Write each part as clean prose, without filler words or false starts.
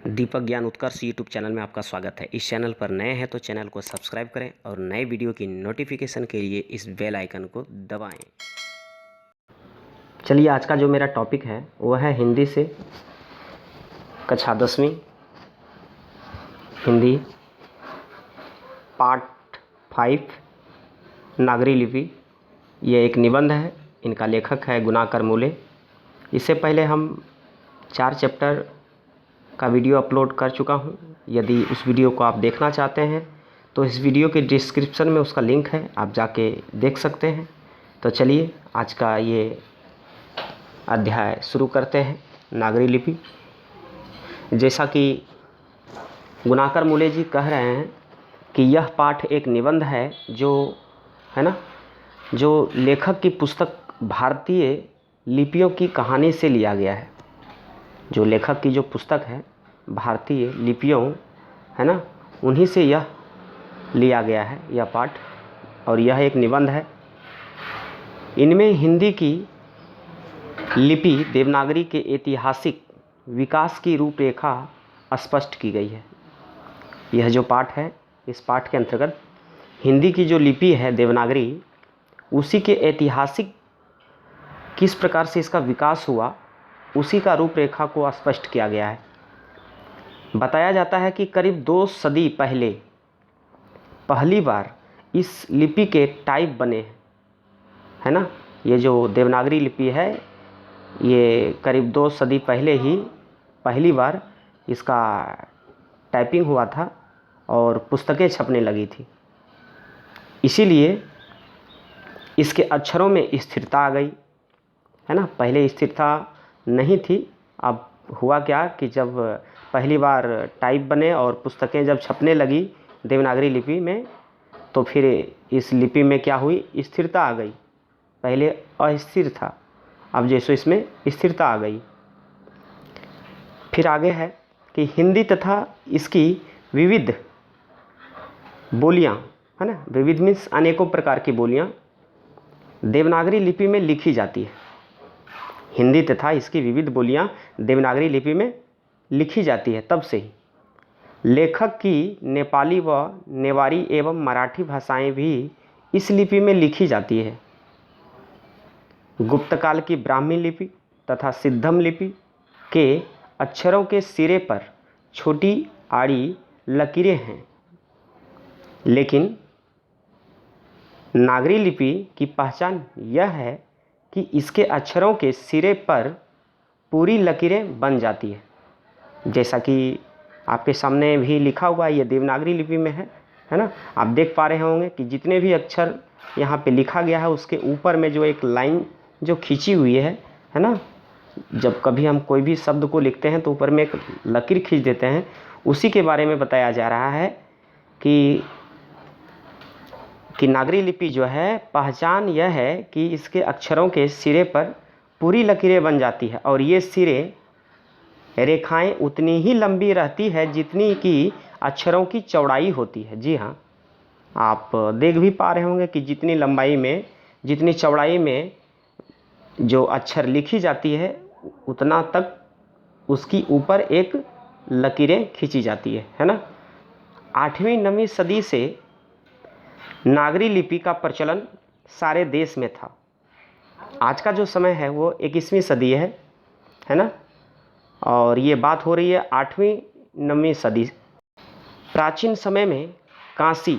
दीपक ज्ञान उत्कर्ष YouTube channel में आपका स्वागत है। इस चैनल पर नए हैं तो चैनल को सब्सक्राइब करें और नए वीडियो की नोटिफिकेशन के लिए इस बेल आइकन को दबाएं। चलिए, आज का जो मेरा टॉपिक है वो है हिंदी से कक्षा 10वीं हिंदी पार्ट 5 नागरी लिपि। ये एक निबंध है। इनका लेखक है गुणाकर मूले। इससे पहले हम 4 चैप्टर का वीडियो अपलोड कर चुका हूं। यदि उस वीडियो को आप देखना चाहते हैं तो इस वीडियो के डिस्क्रिप्शन में उसका लिंक है, आप जाके देख सकते हैं। तो चलिए, आज का ये अध्याय शुरू करते हैं, नागरी लिपि। जैसा कि गुणाकर मूले जी कह रहे हैं कि यह पाठ एक निबंध है जो है ना, जो लेखक की पुस्तक भारतीय लिपियों की कहानी से लिया गया है। जो लेखक की जो पुस्तक है भारतीय लिपियों, है ना, उन्हीं से यह लिया गया है यह पाठ, और यह एक निबंध है। इनमें हिंदी की लिपि देवनागरी के ऐतिहासिक विकास की रूपरेखा स्पष्ट की गई है। यह जो पाठ है, इस पाठ के अंतर्गत हिंदी की जो लिपि है देवनागरी, उसी के ऐतिहासिक किस प्रकार से इसका विकास हुआ, उसी का रूपरेखा को स्पष्ट किया गया है। बताया जाता है कि करीब 2 सदी पहले पहली बार इस लिपि के टाइप बने, है ना। ये जो देवनागरी लिपि है, ये करीब 2 सदी पहले ही पहली बार इसका टाइपिंग हुआ था और पुस्तकें छपने लगी थी। इसीलिए इसके अक्षरों में स्थिरता आ गई, है ना। पहले स्थिरता नहीं थी। अब हुआ क्या कि जब पहली बार टाइप बने और पुस्तकें जब छपने लगी देवनागरी लिपि में, तो फिर इस लिपि में क्या हुई, स्थिरता आ गई। पहले अस्थिर था, अब जैसे इसमें स्थिरता आ गई। फिर आगे है कि हिंदी तथा इसकी विविध बोलियां, है ना, विविध मीन्स अनेकों प्रकार की बोलियां देवनागरी लिपि में लिखी जाती है। हिंदी तथा इसकी विविध बोलियां देवनागरी लिपि में लिखी जाती है तब से ही। लेखक की नेपाली व नेवारी एवं मराठी भाषाएं भी इस लिपि में लिखी जाती है। गुप्तकाल की ब्राह्मी लिपि तथा सिद्धम लिपि के अक्षरों के सिरे पर छोटी आड़ी लकीरें हैं, लेकिन नागरी लिपि की पहचान यह है कि इसके अक्षरों के सिरे पर पूरी लकीरें बन जाती है। जैसा कि आपके सामने भी लिखा हुआ है, ये देवनागरी लिपि में है ना। आप देख पा रहे होंगे कि जितने भी अक्षर यहाँ पे लिखा गया है, उसके ऊपर में जो एक लाइन जो खींची हुई है ना। जब कभी हम कोई भी शब्द को लिखते हैं तो ऊपर में एक लकीर खींच देते हैं। उसी के बारे में बताया जा रहा है कि नागरी लिपि जो है, पहचान यह है कि इसके अक्षरों के सिरे पर पूरी लकीरें बन जाती है, और ये सिरे रेखाएं उतनी ही लंबी रहती है जितनी कि अक्षरों की चौड़ाई होती है। जी हाँ, आप देख भी पा रहे होंगे कि जितनी लंबाई में, जितनी चौड़ाई में जो अक्षर लिखी जाती है, उतना तक उसकी ऊपर एक लकीरें खींची जाती है ना। 8वीं-9वीं सदी से नागरी लिपि का प्रचलन सारे देश में था। आज का जो समय है वो 21वीं सदी है ना, और ये बात हो रही है 8वीं-9वीं सदी। प्राचीन समय में काशी,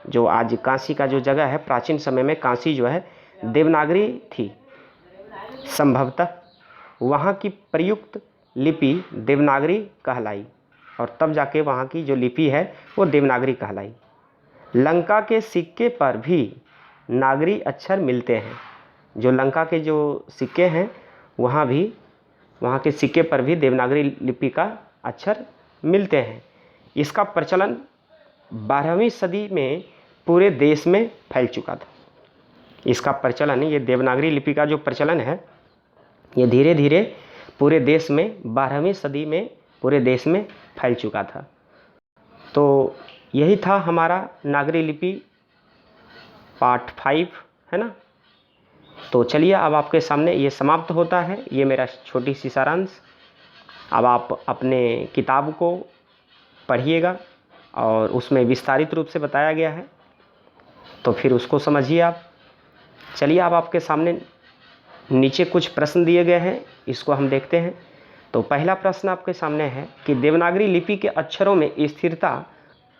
जो आज काशी का जो जगह है, प्राचीन समय में काशी जो है देवनागरी थी। संभवतः वहाँ की प्रयुक्त लिपि देवनागरी कहलाई, और तब जाके वहाँ की जो लिपि है वो देवनागरी कहलाई। लंका के सिक्के पर भी नागरी अक्षर मिलते हैं। जो लंका के जो सिक्के हैं, वहाँ के सिक्के पर भी देवनागरी लिपि का अक्षर मिलते हैं। इसका प्रचलन 12वीं सदी में पूरे देश में फैल चुका था। इसका प्रचलन, ये देवनागरी लिपि का जो प्रचलन है, ये धीरे धीरे पूरे देश में 12वीं सदी में पूरे देश में फैल चुका था। तो यही था हमारा नागरी लिपि पार्ट 5, है ना। तो चलिए, अब आपके सामने ये समाप्त होता है, ये मेरा छोटी सी सारांश। अब आप अपने किताब को पढ़िएगा और उसमें विस्तारित रूप से बताया गया है, तो फिर उसको समझिए आप। चलिए, अब आपके सामने नीचे कुछ प्रश्न दिए गए हैं, इसको हम देखते हैं। तो पहला प्रश्न आपके सामने है कि देवनागरी लिपि के अक्षरों में स्थिरता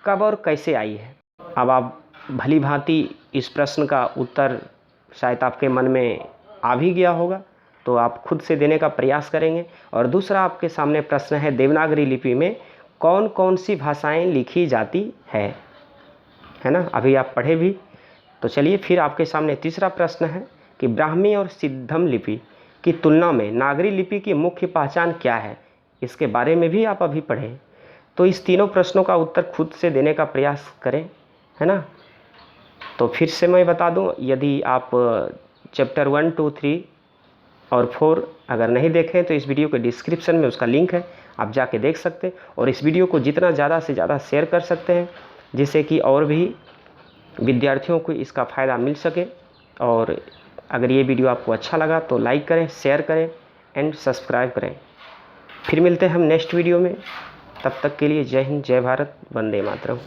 कब और कैसे आई है। अब आप भली भांति इस प्रश्न का उत्तर शायद आपके मन में आ भी गया होगा, तो आप खुद से देने का प्रयास करेंगे। और दूसरा आपके सामने प्रश्न है, देवनागरी लिपि में कौन कौन सी भाषाएं लिखी जाती है ना, अभी आप पढ़े भी। तो चलिए, फिर आपके सामने तीसरा प्रश्न है कि ब्राह्मी और सिद्धम लिपि की तुलना में नागरी लिपि की मुख्य पहचान क्या है, इसके बारे में भी आप अभी पढ़ें। तो इस तीनों प्रश्नों का उत्तर खुद से देने का प्रयास करें, है ना। तो फिर से मैं बता दूं, यदि आप चैप्टर 1, 2, 3 और 4 अगर नहीं देखें तो इस वीडियो के डिस्क्रिप्शन में उसका लिंक है, आप जाके देख सकते हैं। और इस वीडियो को जितना ज़्यादा से ज़्यादा शेयर कर सकते हैं, जिससे कि और भी विद्यार्थियों को इसका फ़ायदा मिल सके। और अगर ये वीडियो आपको अच्छा लगा तो लाइक करें, शेयर करें एंड सब्सक्राइब करें। फिर मिलते हैं हम नेक्स्ट वीडियो में, तब तक के लिए जय हिंद, जय भारत, वंदे मातरम।